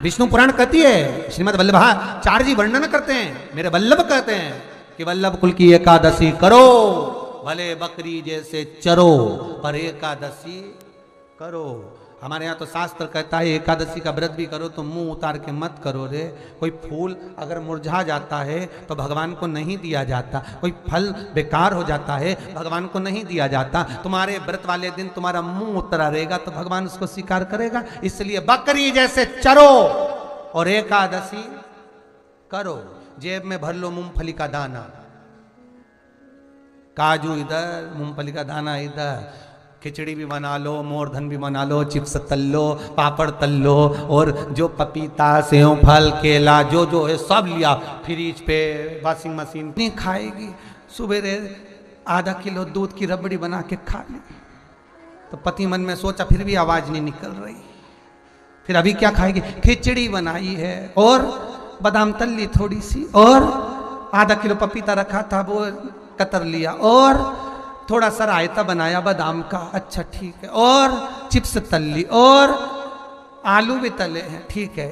विष्णु पुराण कहती है, श्रीमद् वल्लभाचार्य जी वर्णन करते हैं, मेरे वल्लभ कहते हैं कि वल्लभ कुल की एकादशी करो, भले बकरी जैसे चरो पर एकादशी करो। हमारे यहाँ तो शास्त्र कहता है एकादशी का व्रत भी करो तो मुंह उतार के मत करो रे। कोई फूल अगर मुरझा जाता है तो भगवान को नहीं दिया जाता, कोई फल बेकार हो जाता है भगवान को नहीं दिया जाता। तुम्हारे व्रत वाले दिन तुम्हारा मुंह उतरा रहेगा तो भगवान उसको स्वीकार करेगा। इसलिए बकरी जैसे चरो और एकादशी करो। जेब में भर लो मूंगफली का दाना, काजू इधर, मूंगफली का दाना इधर, खिचड़ी भी बना लो, मोरधन भी बना लो, चिप्स तल लो, पापड़ तल लो, और जो पपीता सेव फल केला जो है सब लिया फ्रिज पे, वॉशिंग मशीन नहीं खाएगी। सुबह आधा किलो दूध की रबड़ी बना के खा ली। तो पति मन में सोचा फिर भी आवाज नहीं निकल रही, फिर अभी क्या खाएगी? खिचड़ी बनाई है और बादाम तल ली थोड़ी सी, और आधा किलो पपीता रखा था वो कतर लिया, और थोड़ा सा रायता बनाया बादाम का, अच्छा ठीक है, और चिप्स तल ली, और आलू भी तले हैं, ठीक है।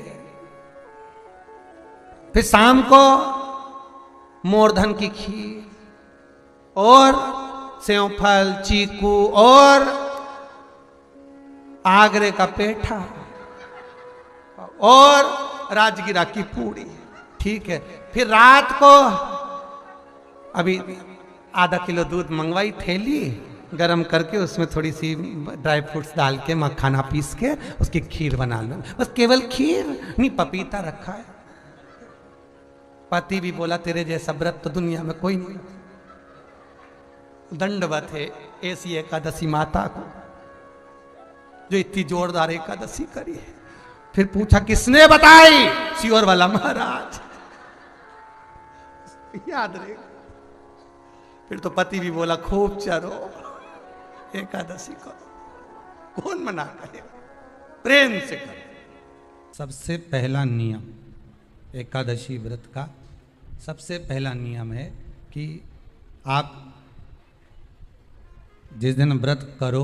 फिर शाम को मोरधन की खीर और सेवफल चीकू और आगरे का पेठा और राजगिरा की पूड़ी, ठीक है। फिर रात को अभी आधा किलो दूध मंगवाई, थैली गरम करके उसमें थोड़ी सी ड्राई फ्रूट्स डाल के मखाना पीस के उसकी खीर बना लो, बस केवल खीर नहीं, पपीता रखा है। पति भी बोला तेरे जैसा व्रत तो दुनिया में कोई नहीं। दंडवत है ऐसी एकादशी माता को जो इतनी जोरदार एकादशी करी है। फिर पूछा किसने बताई? सियोर वाला महाराज, याद रहे। फिर तो पति भी बोला खूब चरो, एकादशी करो, कौन मना करे, प्रेम से करो। सबसे पहला नियम एकादशी व्रत का, सबसे पहला नियम है कि आप जिस दिन व्रत करो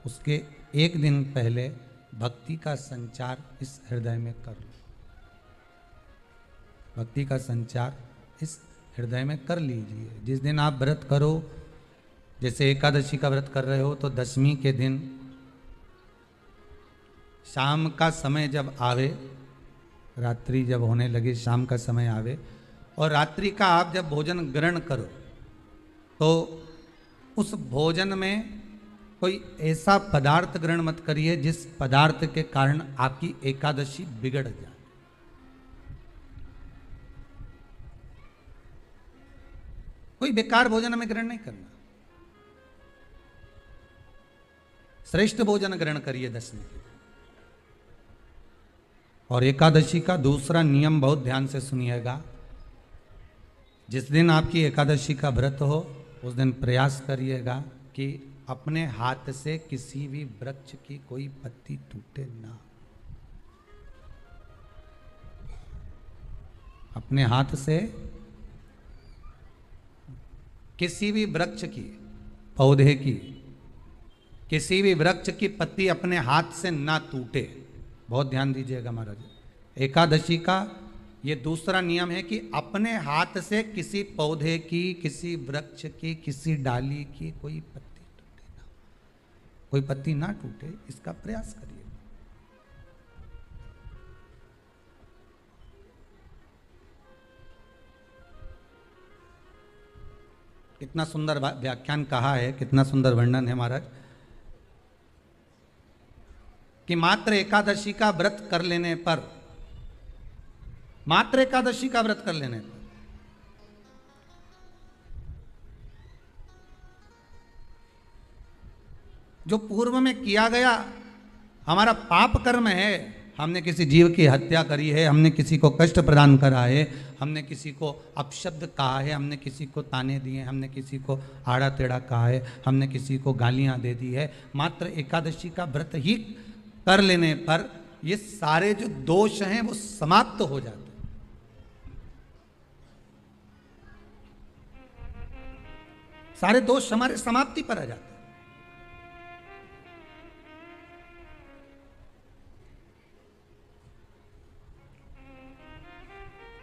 उसके एक दिन पहले भक्ति का संचार इस हृदय में कर लो। भक्ति का संचार इस हृदय में कर लीजिए। जिस दिन आप व्रत करो, जैसे एकादशी का व्रत कर रहे हो तो दशमी के दिन शाम का समय जब आवे, रात्रि जब होने लगे, शाम का समय आवे और रात्रि का आप जब भोजन ग्रहण करो तो उस भोजन में कोई ऐसा पदार्थ ग्रहण मत करिए जिस पदार्थ के कारण आपकी एकादशी बिगड़ जाए। कोई बेकार भोजन हमें ग्रहण नहीं करना, श्रेष्ठ भोजन ग्रहण करिए दशमी के। और एकादशी का दूसरा नियम बहुत ध्यान से सुनिएगा। जिस दिन आपकी एकादशी का व्रत हो उस दिन प्रयास करिएगा कि अपने हाथ से किसी भी वृक्ष की कोई पत्ती टूटे ना। अपने हाथ से किसी भी वृक्ष की, पौधे की, किसी भी वृक्ष की पत्ती अपने हाथ से ना टूटे। बहुत ध्यान दीजिएगा महाराज। एकादशी का ये दूसरा नियम है कि अपने हाथ से किसी पौधे की, किसी वृक्ष की, किसी डाली की कोई पत्ती टूटे ना, कोई पत्ती ना टूटे, इसका प्रयास करिए। कितना सुंदर व्याख्यान कहा है, कितना सुंदर वर्णन है महाराज, कि मात्र एकादशी का व्रत कर लेने पर, मात्र एकादशी का व्रत कर लेने पर जो पूर्व में किया गया हमारा पाप कर्म है, हमने किसी जीव की हत्या करी है, हमने किसी को कष्ट प्रदान करा है, हमने किसी को अपशब्द कहा है, हमने किसी को ताने दिए, हमने किसी को आड़ा टेढ़ा कहा है, हमने किसी को गालियां दे दी है, मात्र एकादशी का व्रत ही कर लेने पर ये सारे जो दोष हैं वो समाप्त हो जाते हैं। सारे दोष हमारे समाप्ति पर आ जाते हैं।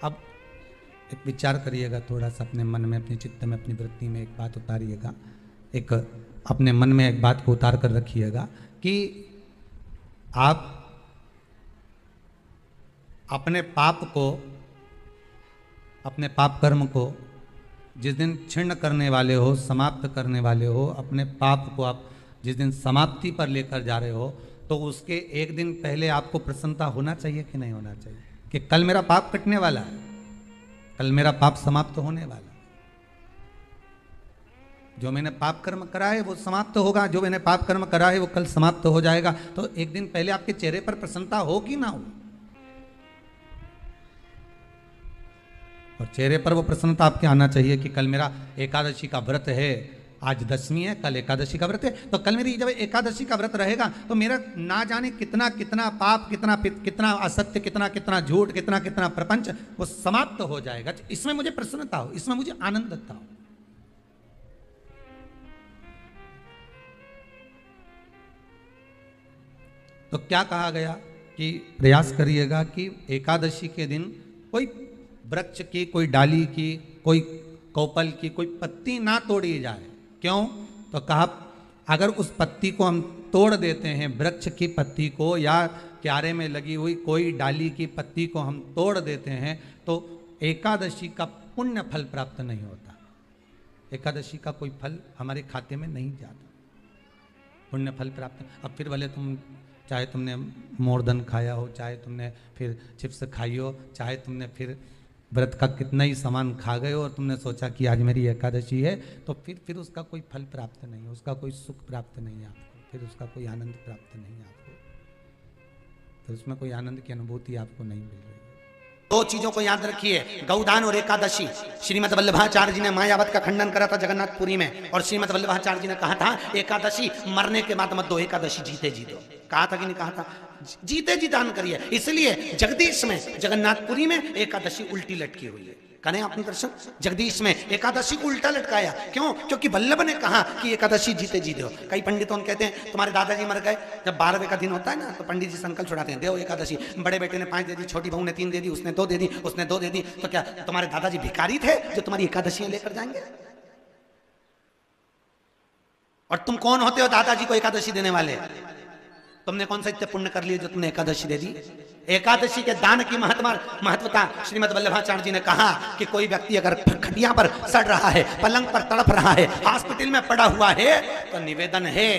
अब एक विचार करिएगा थोड़ा सा अपने मन में, अपने चित्त में, अपनी वृत्ति में एक बात उतारिएगा, एक अपने मन में एक बात को उतार कर रखिएगा कि आप अपने पाप को, अपने पाप कर्म को जिस दिन छिन्न करने वाले हो, समाप्त करने वाले हो, अपने पाप को आप जिस दिन समाप्ति पर लेकर जा रहे हो, तो उसके एक दिन पहले आपको प्रसन्नता होना चाहिए कि नहीं होना चाहिए कि कल मेरा पाप कटने वाला है, कल मेरा पाप समाप्त होने वाला है। जो मैंने पाप कर्म करा है वो समाप्त होगा, जो मैंने पाप कर्म करा है वो कल समाप्त हो जाएगा। तो एक दिन पहले आपके चेहरे पर प्रसन्नता हो कि ना हो, और चेहरे पर वो प्रसन्नता आपके आना चाहिए कि कल मेरा एकादशी का व्रत है, आज दशमी है, कल एकादशी का व्रत है, तो कल मेरी जब एकादशी का व्रत रहेगा तो मेरा ना जाने कितना कितना पाप, कितना असत्य, कितना झूठ, कितना प्रपंच वो समाप्त हो जाएगा। इसमें मुझे प्रसन्नता हो, इसमें मुझे आनंदता हो। तो क्या कहा गया कि प्रयास करिएगा कि एकादशी के दिन कोई वृक्ष की, कोई डाली की, कोई कोपल की कोई पत्ती ना तोड़ी जाए। क्यों? तो कहा अगर उस पत्ती को हम तोड़ देते हैं, वृक्ष की पत्ती को या क्यारे में लगी हुई कोई डाली की पत्ती को हम तोड़ देते हैं तो एकादशी का पुण्य फल प्राप्त नहीं होता, एकादशी का कोई फल हमारे खाते में नहीं जाता, पुण्य फल प्राप्त। अब फिर भले तुम चाहे तुमने मोरधन खाया हो, चाहे तुमने फिर चिप्स खाई हो, चाहे तुमने फिर व्रत का कितना ही सामान खा गए हो और तुमने सोचा कि आज मेरी एकादशी है, तो फिर उसका कोई फल प्राप्त नहीं है, उसका कोई सुख प्राप्त नहीं है आपको, फिर उसका कोई आनंद प्राप्त नहीं है आपको, फिर उसमें कोई आनंद की अनुभूति आपको नहीं मिल रही है। दो चीजों को याद रखिए, गौदान और एकादशी। श्रीमद् वल्लभाचार्य जी ने मायावत का खंडन करा था जगन्नाथपुरी में, और श्रीमद् वल्लभाचार्य जी ने कहा था एकादशी मरने के बाद मत दो, एकादशी जीते जी दो। कहा था कि नहीं कहा था? जीते जी दान करिए। इसलिए जगदीश में, जगन्नाथपुरी में एकादशी उल्टी लटकी हुई है। करें आपने दर्शन? जगदीश में एकादशी को उल्टा लटकाया। क्यों? क्योंकि वल्लभ ने कहा कि एकादशी जीते जी दो। कई पंडितों कहते हैं तुम्हारे दादाजी मर गए, जब 12वें का दिन होता है ना तो पंडित जी संकल्प छुड़ाते हैं, दो एकादशी। बड़े बेटे ने 5 दे दी, छोटी बहू ने 3 दे दी, उसने 2 दे दी, उसने 2 दे दी, तो क्या तुम्हारे दादाजी भिखारी थे जो तुम्हारी एकादशियां लेकर जाएंगे? और तुम कौन होते हो दादाजी को एकादशी देने वाले? तुमने कौन सा इतने पुण्य कर लिए जो तुमने एकादशी दे दी? एकादशी के दान की महत्वता श्रीमद् वल्लभाचार्य जी ने कहा कि कोई व्यक्ति अगर खटिया पर सड़ रहा है, पलंग पर तड़प रहा है, हॉस्पिटल में पड़ा हुआ है, तो निवेदन है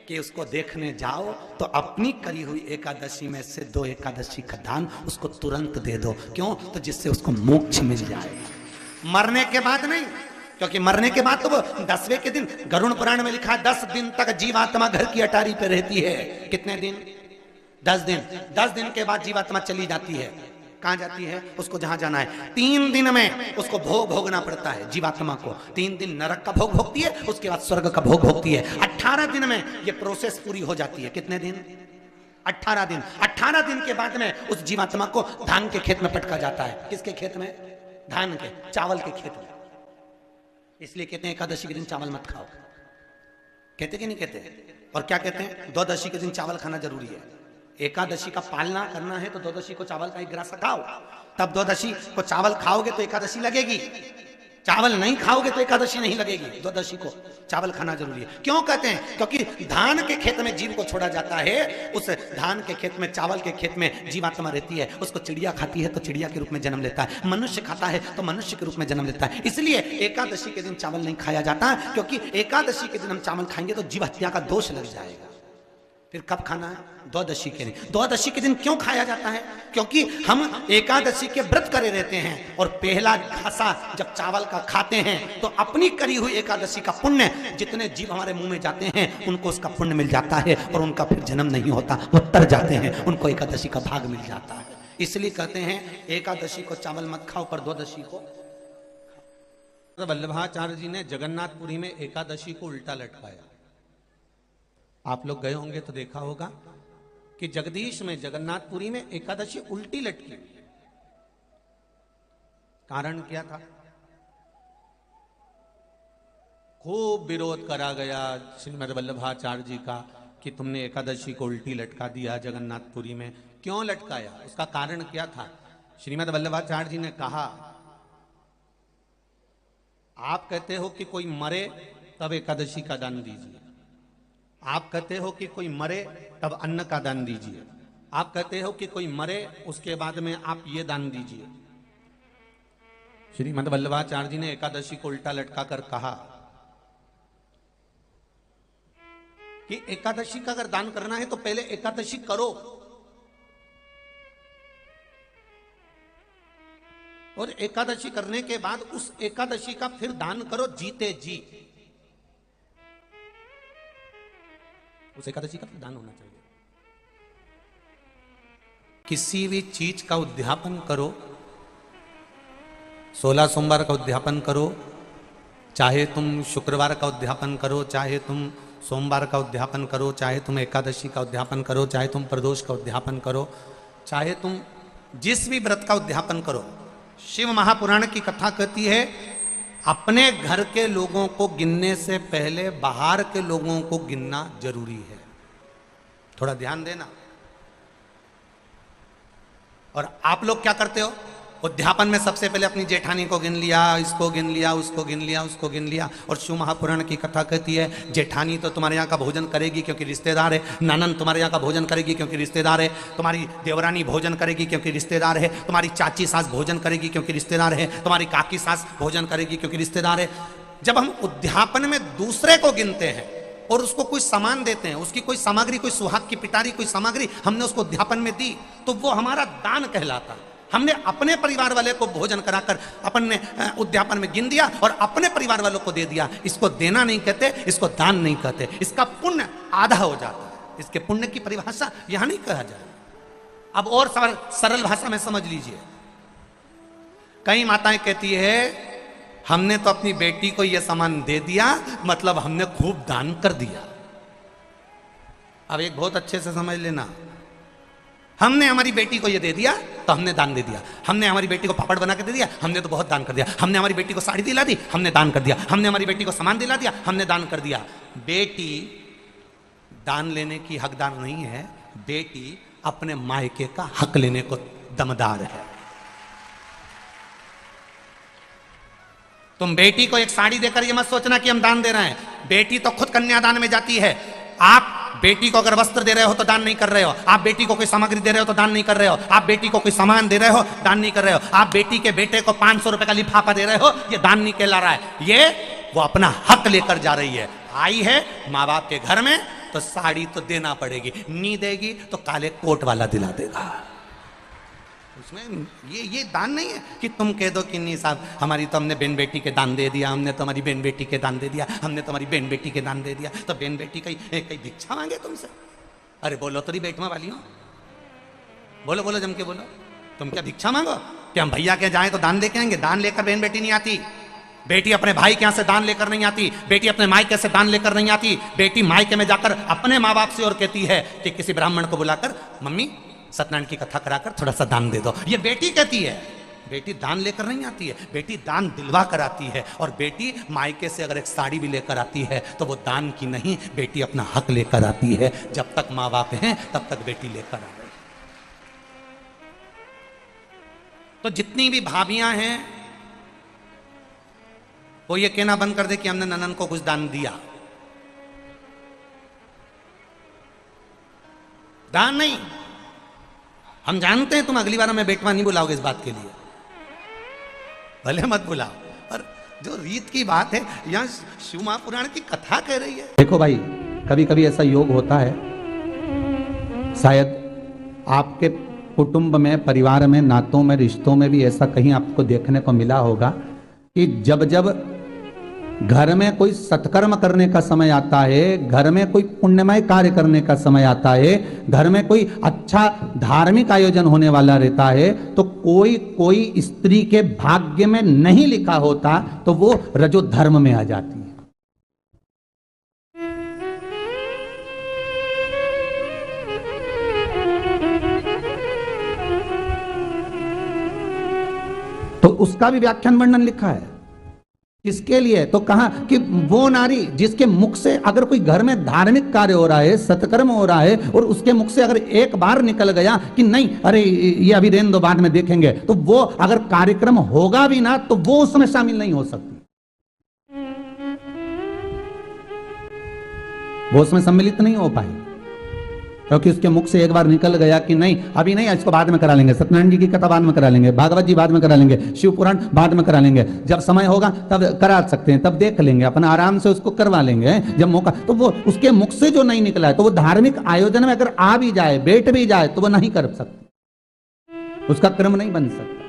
कि उसको देखने जाओ तो अपनी करी हुई एकादशी में से 2 एकादशी का दान उसको तुरंत दे दो। क्यों? तो जिससे उसको मोक्ष मिल जाए, मरने के बाद नहीं। क्योंकि मरने के बाद तो वो 10वें के दिन, गरुड़ पुराण में लिखा है 10 दिन तक जीवात्मा घर की अटारी पे रहती है। कितने दिन? 10 दिन। 10 दिन के बाद जीवात्मा चली जाती है। कहां जाती है? उसको जहां जाना है। 3 दिन में उसको भोग भोगना पड़ता है जीवात्मा को। 3 दिन नरक का भोग भोगती है, उसके बाद स्वर्ग का भोग भोगती है। 18 दिन में ये प्रोसेस पूरी हो जाती है। कितने दिन? 18 दिन। 18 दिन के बाद में उस जीवात्मा को धान के खेत में पटका जाता है। किसके खेत में? धान के, चावल के खेत में। इसलिए कहते हैं एकादशी के दिन चावल मत खाओ। कहते कि नहीं कहते? और क्या कहते हैं? द्वादशी के दिन चावल खाना जरूरी है। एकादशी का पालना करना है तो द्वादशी को चावल का 1 गिलास खाओ, तब द्वादशी को चावल खाओगे तो एकादशी लगेगी। चावल नहीं खाओगे तो एकादशी नहीं लगेगी। द्वादशी को चावल खाना जरूरी है। क्यों कहते हैं? क्योंकि धान के खेत में जीव को छोड़ा जाता है, उस धान के खेत में, चावल के खेत में जीवात्मा रहती है। उसको चिड़िया खाती है तो चिड़िया के रूप में जन्म लेता है, मनुष्य खाता है तो मनुष्य के रूप में जन्म लेता है। इसलिए एकादशी के दिन चावल नहीं खाया जाता, क्योंकि एकादशी के दिन हम चावल खाएंगे तो जीव हत्या का दोष लग जाएगा। फिर कब खाना है? द्वादशी के दिन। द्वादशी के दिन क्यों खाया जाता है? क्योंकि हम एकादशी के व्रत करे रहते हैं, और पहला घासा जब चावल का खाते हैं तो अपनी करी हुई एकादशी का पुण्य, जितने जीव हमारे मुंह में जाते हैं उनको उसका पुण्य मिल जाता है, और उनका फिर जन्म नहीं होता, वो तर जाते हैं, उनको एकादशी का भाग मिल जाता है। इसलिए कहते हैं एकादशी को चावल मत खाओ, पर द्वादशी को। वल्लभाचार्य जी ने जगन्नाथपुरी में एकादशी को उल्टा लटकाया। आप लोग गए होंगे तो देखा होगा कि जगदीश में, जगन्नाथपुरी में एकादशी उल्टी लटकी। कारण क्या था? खूब विरोध करा गया श्रीमद् वल्लभाचार्य जी का कि तुमने एकादशी को उल्टी लटका दिया जगन्नाथपुरी में। क्यों लटकाया? उसका कारण क्या था? श्रीमद् वल्लभाचार्य जी ने कहा, आप कहते हो कि कोई मरे तब एकादशी का दान दीजिए, आप कहते हो कि कोई मरे तब अन्न का दान दीजिए, आप कहते हो कि कोई मरे उसके बाद में आप ये दान दीजिए। श्रीमद् वल्लभाचार्य जी ने एकादशी को उल्टा लटका कर कहा कि एकादशी का अगर दान करना है तो पहले एकादशी करो, और एकादशी करने के बाद उस एकादशी का फिर दान करो जीते जी। उस एकादशी का फिर दान होना चाहिए। किसी भी चीज का उद्यापन करो, 16 सोमवार का उद्यापन करो, चाहे तुम शुक्रवार का उद्यापन करो, चाहे तुम सोमवार का उद्यापन करो, चाहे तुम एकादशी का उद्यापन करो, चाहे तुम प्रदोष का उद्यापन करो, चाहे तुम जिस भी व्रत का उद्यापन करो। शिव महापुराण की कथा कहती है, अपने घर के लोगों को गिनने से पहले बाहर के लोगों को गिनना जरूरी है। थोड़ा ध्यान देना। और आप लोग क्या करते हो? उद्यापन में सबसे पहले अपनी जेठानी को गिन लिया, इसको गिन लिया, उसको गिन लिया, उसको गिन लिया। और शिव महापुराण की कथा कहती है, जेठानी तो तुम्हारे यहाँ का भोजन करेगी क्योंकि रिश्तेदार है, ननन तुम्हारे यहाँ का भोजन करेगी क्योंकि रिश्तेदार है, तुम्हारी देवरानी भोजन करेगी क्योंकि रिश्तेदार है, तुम्हारी चाची सास भोजन करेगी क्योंकि रिश्तेदार है, तुम्हारी काकी सास भोजन करेगी क्योंकि रिश्तेदार है। जब हम उद्यापन में दूसरे को गिनते हैं और उसको कोई सामान देते हैं, उसकी कोई सामग्री, कोई सुहाग की पिटारी, कोई सामग्री हमने उसको उद्यापन में दी, तो वो हमारा दान कहलाता है। हमने अपने परिवार वाले को भोजन कराकर अपन ने उद्यापन में गिन दिया और अपने परिवार वालों को दे दिया। इसको देना नहीं कहते, इसको दान नहीं कहते, इसका पुण्य आधा हो जाता है। इसके पुण्य की परिभाषा यहां नहीं कहा जाए। अब और सरल भाषा में समझ लीजिए। कई माताएं कहती है, हमने तो अपनी बेटी को यह सामान दे दिया, मतलब हमने खूब दान कर दिया। अब एक बहुत अच्छे से समझ लेना, हमने हमारी बेटी को ये दे दिया तो हमने दान दे दिया। हमने हमारी बेटी को पापड़ बना के दे दिया, हमने तो बहुत दान कर दिया। हमने हमारी बेटी को साड़ी दिला दी, हमने दान कर दिया। हमने हमारी बेटी को सामान दिला दिया, हमने दान कर दिया। बेटी दान लेने की हकदार नहीं है, बेटी अपने मायके का हक लेने को दमदार है। तुम बेटी को एक साड़ी देकर ये मत सोचना कि हम दान दे रहे हैं। बेटी तो खुद कन्यादान में जाती है। आप बेटी को अगर वस्त्र दे रहे हो तो दान नहीं कर रहे हो, आप बेटी को कोई सामग्री दे रहे हो तो दान नहीं कर रहे हो, आप बेटी को कोई सामान दे रहे हो दान नहीं कर रहे हो, आप बेटी के बेटे को 500 रुपए का लिफाफा दे रहे हो, ये दान नहीं कहला रहा है। ये वो अपना हक लेकर जा रही है। आई है माँ बाप के घर में तो साड़ी तो देना पड़ेगी, नहीं देगी तो काले कोट वाला दिला देगा। उसमें ये दान नहीं है कि तुम कह दो कि नहीं साहब, हमारी तो हमने बहन बेटी के दान दे दिया, हमने तो हमारी बहन बेटी के दान दे दिया, हमने तो हमारी बहन बेटी के दान दे दिया, तो बहन बेटी कहीं भिक्षा मांगे तुमसे? अरे बोलो तो बेटमा वाली हो, बोलो बोलो जम के बोलो। तुम क्या भिक्षा मांगो कि हम भैया के जाएं तो दान लेके आएंगे? दान लेकर बहन बेटी नहीं आती। बेटी अपने भाई के यहाँ से दान लेकर नहीं आती, बेटी अपने मायके से दान लेकर नहीं आती। बेटी मायके में जाकर अपने माँ बाप से और कहती है कि किसी ब्राह्मण को बुलाकर, मम्मी सत्यनारायण की कथा कराकर थोड़ा सा दान दे दो। ये बेटी कहती है। बेटी दान लेकर नहीं आती है, बेटी दान दिलवा कर आती है। और बेटी मायके से अगर एक साड़ी भी लेकर आती है तो वो दान की नहीं, बेटी अपना हक लेकर आती है। जब तक माँ बाप हैं तब तक बेटी लेकर आ रही। तो जितनी भी भाभियां हैं वो ये कहना बंद कर दे कि हमने ननन को कुछ दान दिया। दान नहीं। हम जानते हैं तुम अगली बार हमें बेटवा नहीं बुलाओगे इस बात के लिए, भले मत बुलाओ, पर जो रीत की बात है यहाँ शिव महापुराण की कथा कह रही है। देखो भाई, कभी कभी ऐसा योग होता है, शायद आपके कुटुंब में, परिवार में, नातों में, रिश्तों में भी ऐसा कहीं आपको देखने को मिला होगा कि जब जब घर में कोई सत्कर्म करने का समय आता है, घर में कोई पुण्यमय कार्य करने का समय आता है, घर में कोई अच्छा धार्मिक आयोजन होने वाला रहता है, तो कोई स्त्री के भाग्य में नहीं लिखा होता तो वो रजोधर्म में आ जाती है। तो उसका भी व्याख्यान वर्णन लिखा है। किसके लिए? तो कहा कि वो नारी जिसके मुख से अगर कोई घर में धार्मिक कार्य हो रहा है, सत्कर्म हो रहा है, और उसके मुख से अगर एक बार निकल गया कि नहीं अरे ये अभी रहने दो बाद में देखेंगे, तो वो अगर कार्यक्रम होगा भी ना तो वो उसमें शामिल नहीं हो सकती, वो उसमें सम्मिलित नहीं हो पाई, क्योंकि उसके मुख से एक बार निकल गया कि नहीं अभी नहीं, इसको बाद में करा लेंगे, सत्यनारायण जी की कथा बाद में करा लेंगे, भागवत जी बाद में करा लेंगे, शिव पुराण बाद में करा लेंगे, जब समय होगा तब करा सकते हैं, तब देख लेंगे, अपना आराम से उसको करवा लेंगे जब मौका। तो वो उसके मुख से जो नहीं निकला है, तो वो धार्मिक आयोजन में अगर आ भी जाए, बैठ भी जाए, तो वो नहीं कर सकता, उसका क्रम नहीं बन सकता।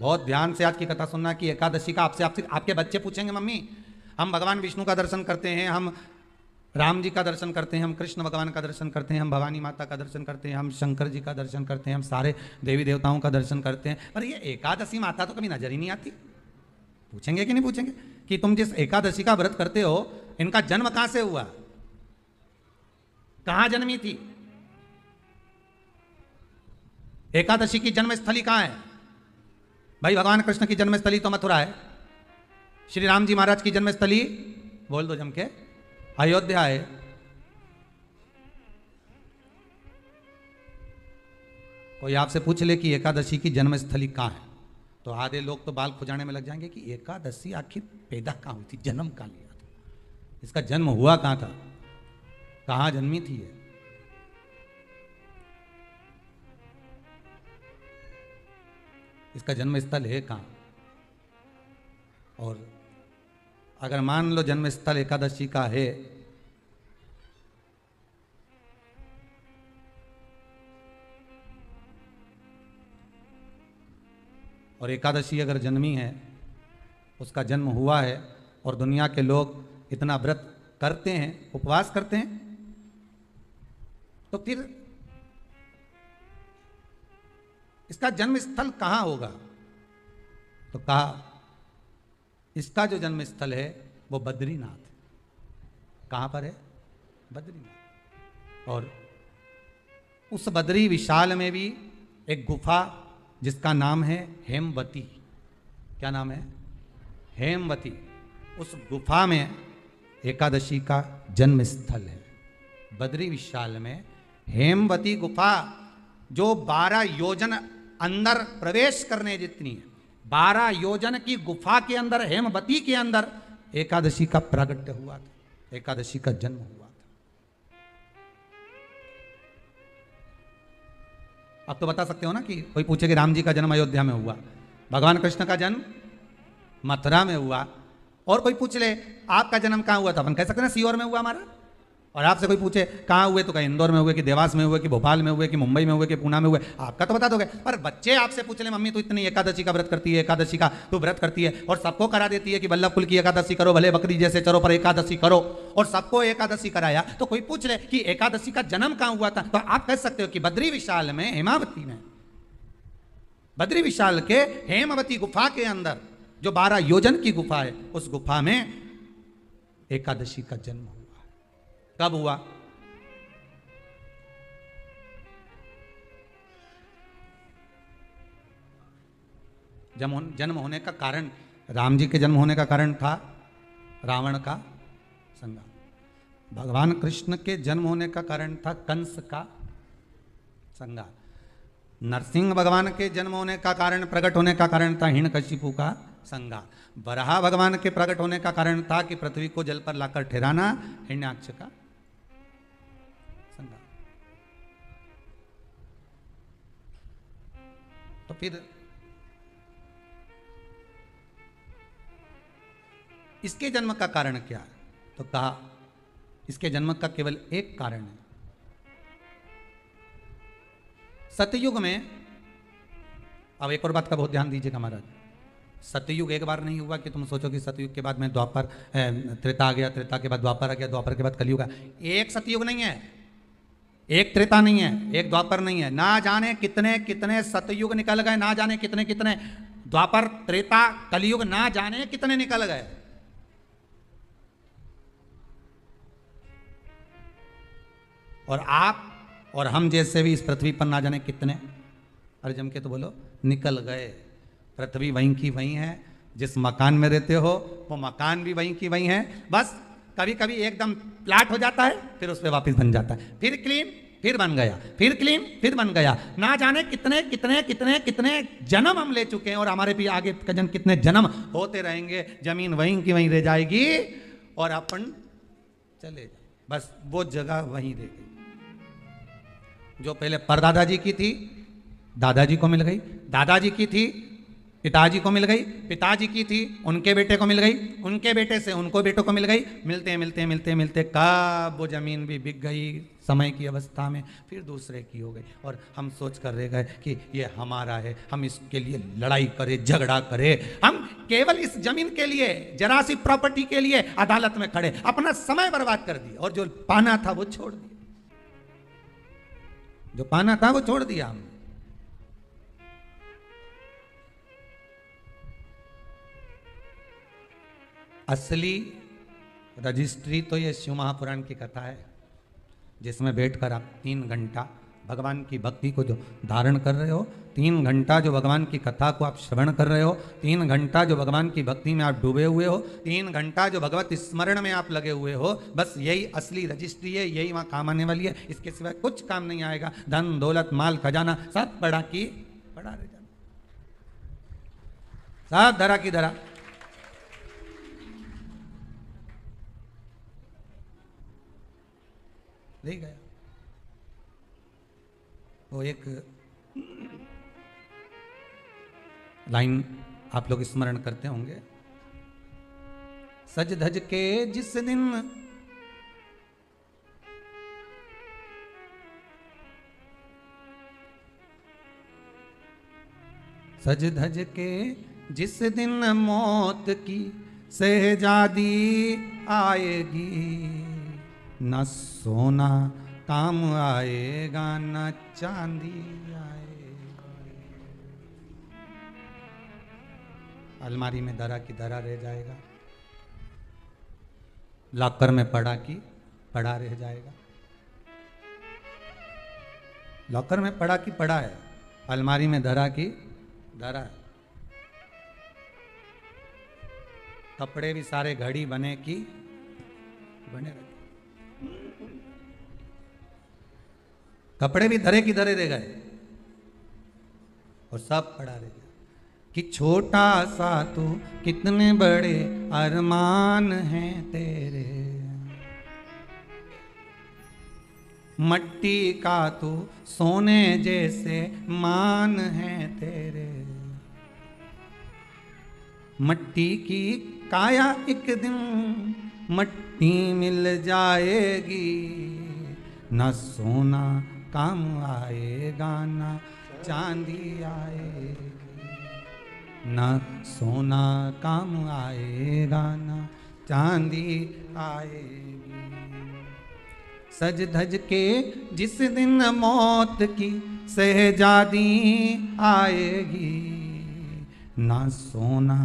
बहुत ध्यान से आज की कथा सुनना कि एकादशी का आपसे आपके बच्चे पूछेंगे मम्मी हम भगवान विष्णु का दर्शन करते हैं, हम राम जी का दर्शन करते हैं, हम कृष्ण भगवान का दर्शन करते हैं, हम भवानी माता का दर्शन करते हैं, हम शंकर जी का दर्शन करते हैं, हम सारे देवी देवताओं का दर्शन करते हैं, पर ये एकादशी माता तो कभी नजर ही नहीं आती। पूछेंगे कि नहीं पूछेंगे कि तुम जिस एकादशी का व्रत करते हो इनका जन्म कहां से हुआ, कहां जन्मी थी? एकादशी की जन्मस्थली कहां है? भाई भगवान कृष्ण की जन्मस्थली तो मथुरा है, श्री राम जी महाराज की जन्मस्थली बोल दो जम के अयोध्या है। कोई आपसे पूछ ले कि एकादशी की जन्मस्थली कहां है, तो आधे लोग तो बाल खुजाने में लग जाएंगे कि एकादशी आखिर पैदा कहां हुई थी, जन्म कहां लिया था, इसका जन्म हुआ कहां था, कहां जन्मी थी ये? इसका जन्म स्थल है कहां? और अगर मान लो जन्म स्थल एकादशी का है, और एकादशी अगर जन्मी है, उसका जन्म हुआ है, और दुनिया के लोग इतना व्रत करते हैं, उपवास करते हैं, तो फिर इसका जन्म स्थल कहां होगा? तो कहा इसका जो जन्म स्थल है वो बद्रीनाथ है। कहां पर है? बद्रीनाथ। और उस बद्री विशाल में भी एक गुफा जिसका नाम है हेमवती। क्या नाम है? हेमवती। उस गुफा में एकादशी का जन्म स्थल है। बद्री विशाल में हेमवती गुफा जो 12 योजन अंदर प्रवेश करने जितनी है, 12 योजन की गुफा के अंदर, हेमवती के अंदर एकादशी का प्रागट्य हुआ था, एकादशी का जन्म हुआ था। अब तो बता सकते हो ना कि कोई पूछे कि राम जी का जन्म अयोध्या में हुआ, भगवान कृष्ण का जन्म मथुरा में हुआ, और कोई पूछ ले आपका जन्म कहां हुआ था, अपन कह सकते हैं ना सीहोर में हुआ हमारा। और आपसे कोई पूछे कहाँ हुए, तो कहीं इंदौर में हुए, कि देवास में हुए, कि भोपाल में हुए, कि मुंबई में हुए, कि पूना में हुए, आपका तो बता दोगे। पर बच्चे आपसे पूछ ले मम्मी तू इतनी एकादशी का व्रत करती है, एकादशी का तू व्रत करती है, और सबको करा देती है कि वल्लभ कुल की एकादशी करो, भले बकरी जैसे चरो पर एकादशी करो, और सबको एकादशी कराया, तो कोई पूछ ले कि एकादशी का जन्म कहाँ हुआ था, तो आप कह सकते हो कि बद्री विशाल में, हेमावती में, बद्री विशाल के हेमवती गुफा के अंदर जो 12 योजन की गुफा है, उस गुफा में एकादशी का जन्म हुआ। कब हुआ? जन्म होने का कारण, राम जी के जन्म होने का कारण था रावण का संग्राम। भगवान कृष्ण के जन्म होने का कारण था कंस का संग्राम। नरसिंह भगवान के जन्म होने का कारण, प्रकट होने का कारण था हिरण्यकशिपु का संग्राम। वराह भगवान के प्रकट होने का कारण था कि पृथ्वी को जल पर लाकर ठहराना, हिरण्याक्ष का संग्राम। तो फिर इसके जन्म का कारण क्या है? तो कहा इसके जन्म का केवल एक कारण है। सतयुग में, अब एक और बात का बहुत ध्यान दीजिएगा महाराज, सतयुग एक बार नहीं हुआ कि तुम सोचो कि सतयुग के बाद में द्वापर, त्रेता आ गया, त्रेता के बाद द्वापर आ गया, द्वापर के बाद कलयुग आ। एक सतयुग नहीं है, एक त्रेता नहीं है, एक द्वापर नहीं है, ना जाने कितने कितने सतयुग निकल गए, ना जाने कितने कितने द्वापर, त्रेता, कलयुग, ना जाने कितने निकल गए। और आप और हम जैसे भी इस पृथ्वी पर ना जाने कितने, अरे जम के तो बोलो, निकल गए। पृथ्वी वहीं की वहीं है, जिस मकान में रहते हो वो मकान भी वहीं की वहीं है, बस कभी कभी एकदम प्लाट हो जाता है, फिर उस पर वापस बन जाता है, फिर क्लीन, फिर बन गया, फिर क्लीन, फिर बन गया। ना जाने कितने कितने कितने कितने जन्म हम ले चुके हैं और हमारे भी आगे कितने जन्म होते रहेंगे। जमीन वहीं की वहीं रह जाएगी और अपन चले जाए, बस वो जगह वहीं रह गई। जो पहले परदादाजी की थी दादाजी को मिल गई, दादाजी की थी पिताजी को मिल गई, पिताजी की थी उनके बेटे को मिल गई, उनके बेटे से उनको बेटों को मिल गई। मिलते मिलते मिलते मिलते कब वो जमीन भी बिक गई समय की अवस्था में, फिर दूसरे की हो गई। और हम सोच कर रह गए कि ये हमारा है, हम इसके लिए लड़ाई करें, झगड़ा करें। हम केवल इस जमीन के लिए, जरा सी प्रॉपर्टी के लिए अदालत में खड़े, अपना समय बर्बाद कर दिया और जो पाना था वो छोड़ दिया, जो पाना था वो छोड़ दिया हमने। असली रजिस्ट्री तो ये शिव महापुराण की कथा है, जिसमें बैठकर आप 3 घंटा भगवान की भक्ति को जो धारण कर रहे हो, 3 घंटा जो भगवान की कथा को आप श्रवण कर रहे हो, 3 घंटा जो भगवान की भक्ति में आप डूबे हुए हो, 3 घंटा जो भगवत स्मरण में आप लगे हुए हो, बस यही असली रजिस्ट्री है, यही वहां काम आने वाली है। इसके सिवाय कुछ काम नहीं आएगा। धन दौलत माल खजाना सब बड़ा की बड़ा रह जाना, सब धरा की धरा। रह गया। वो एक लाइन आप लोग स्मरण करते होंगे, सज धज के जिस दिन सज धज के जिस दिन मौत की शहजादी आएगी, न सोना काम आएगा न चांदी आएगा। अलमारी में धरा की धरा रह जाएगा, लॉकर में पड़ा की पड़ा रह जाएगा। लॉकर में पड़ा की पड़ा है, अलमारी में धरा की धरा है। कपड़े भी सारे घड़ी बने की बने रहे, कपड़े भी धरे की धरे रह गए और सब पड़ा रह गया। कि छोटा सा तू कितने बड़े अरमान हैं तेरे, मट्टी का तू सोने जैसे मान है तेरे। मट्टी की काया एक दिन मट्टी मिल जाएगी, न सोना काम आएगा न चांदी आएगी, न सोना काम आएगा न चांदी आएगी। सज धज के जिस दिन मौत की शहजादी आएगी, न सोना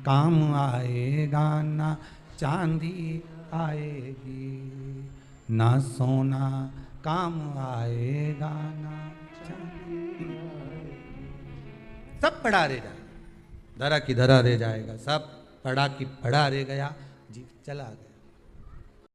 काम आएगा न चांदी आएगी, न सोना काम आएगा ना चांदी आएगी। सब पड़ा रह जाएगा, धरा की धरा रह जाएगा, सब पड़ा की पड़ा रह गया, जी चला गया।